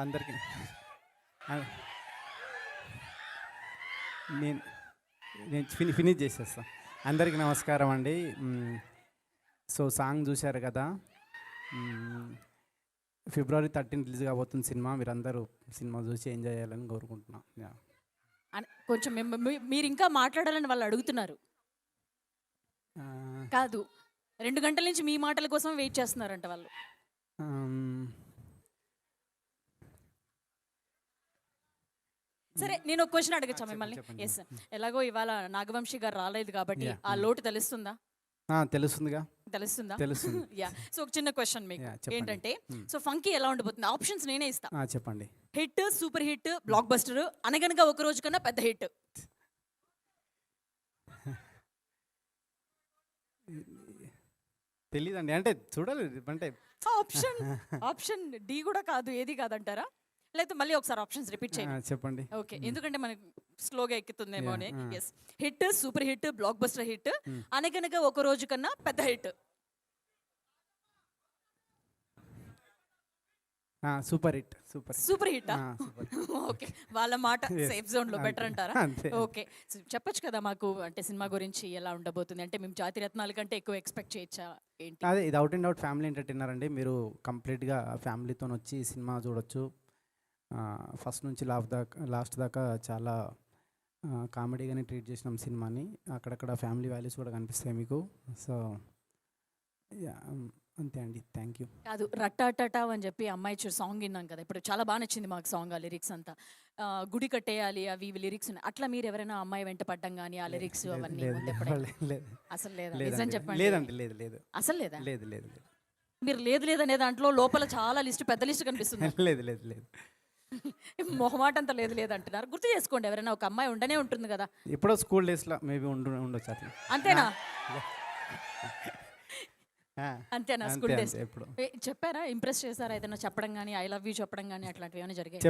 అందరికీ ఆ, నేను నేను ఫినిష్ చేసేస్తా. అందరికీ నమస్కారం అండి. సో సాంగ్ చూశారు కదా. ఫిబ్రవరి 13 రిలీజ్ కాబోతుంది సినిమా. మీరందరూ సినిమా చూసి ఎంజాయ్ చేయాలని కోరుకుంటున్నాం. కొంచెం మీరు ఇంకా మాట్లాడాలని వాళ్ళు అడుగుతున్నారు. కాదు, 2 గంటల నుంచి మీ మాటల కోసం వెయిట్ చేస్తున్నారంట వాళ్ళు. సరే, నేను ఒక క్వశ్చన్ అడగచ్చా మిమ్మల్ని? ఎస్, ఎలాగో ఇవాళ నాగవంశీ గారు రాలేదు కాబట్టి ఆ లోటు తెలుస్తుందా? తెలుస్తుందిగా. తెలుస్తుంది. యా, సో ఒక చిన్న క్వశ్చన్ మీకు ఏంటంటే, సో ఫంకీ ఎలా ఉండబోతుంది? ఆప్షన్స్ నేనే ఇస్తా. చెప్పండి. Hit, super hit, block buster, అనగనగా ఒక రోజు కన్నా పెద్ద హిట్. తెలీదండి, అంటే చూడాలి. అంటే ఆప్షన్ డి కూడా కాదు, ఏది కాదంటారా? లేకపోతే మళ్ళీ ఒకసారి ఆప్షన్స్ రిపీట్ చేయండి. చెప్పండి. ఓకే, ఎందుకంటే మనకి స్లోగా ఎక్కుతుందేమో అని. Yes, hit, super hit, blockbuster hit, అనగనగా ఒక రోజు కన్నా పెద్ద hit. Super hit. Super hit. Okay, వాళ్ళ మాట సేఫ్ జోన్ లో బెటర్ అంటారా? ఓకే, చెప్పొచ్చు కదా మాకు, అంటే సినిమా గురించి ఎలా ఉండబోతుంది? అంటే మేము జాతి రత్నాల కంటే ఎక్కువ ఎక్స్పెక్ట్ చేయొచ్చా ఏంటి? అదే, ఇది out and out family entertainer అండి. మీరు కంప్లీట్గా ఫ్యామిలీతో వచ్చి సినిమా చూడొచ్చు. ఫస్ట్ నుంచి లాస్ట్ దాకా చాలా కామెడీగానే ట్రీట్ చేసినాం సినిమాని. అక్కడక్కడ ఫ్యామిలీ వాల్యూస్ కూడా కనిపిస్తాయి మీకు. సో అంతే అండి, థ్యాంక్ యూ. కాదు, రట్టాటటా అని చెప్పి అమ్మాయి సాంగ్ విన్నాం కదా, ఇప్పుడు చాలా బాగా నచ్చింది మాకు సాంగ్. ఆ లిరిక్స్ అంతా గుడి కట్టేయాలి అవి ఇవి లిరిక్స్ ఉన్నాయి. అట్లా మీరు ఎవరైనా అమ్మాయి వెంట పడ్డం కానీ ఆ లిరిక్స్ అవన్నీ అసలు లేదా? నిజం చెప్పండి. లేదండి, లేదు. అసలు లేదా? లేదు. మీరు లేదు అనే దాంట్లో లోపల చాలా పెద్ద లిస్ట్ కనిపిస్తుంది. లేదు. మొహమాటంతా లేదు అంటున్నారు. గుర్తు చేసుకోండి, ఎవరైనా ఒక అమ్మాయి ఉండనే ఉంటుంది కదా. ఎప్పుడో స్కూల్ డేస్లో మేబీ ఉండొచ్చు అట్లా. అంతేనా? అంతేనా? స్కూల్ డేస్ చెప్పారా? ఇంప్రెస్ చేశారా? ఏదైనా చెప్పడం కానీ, ఐ లవ్ యూ చెప్పడం కానీ అట్లాంటివి ఏమైనా జరిగాయి?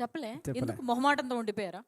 చెప్పలే. ఎందుకు మొహమాటంతో ఉండిపోయారా?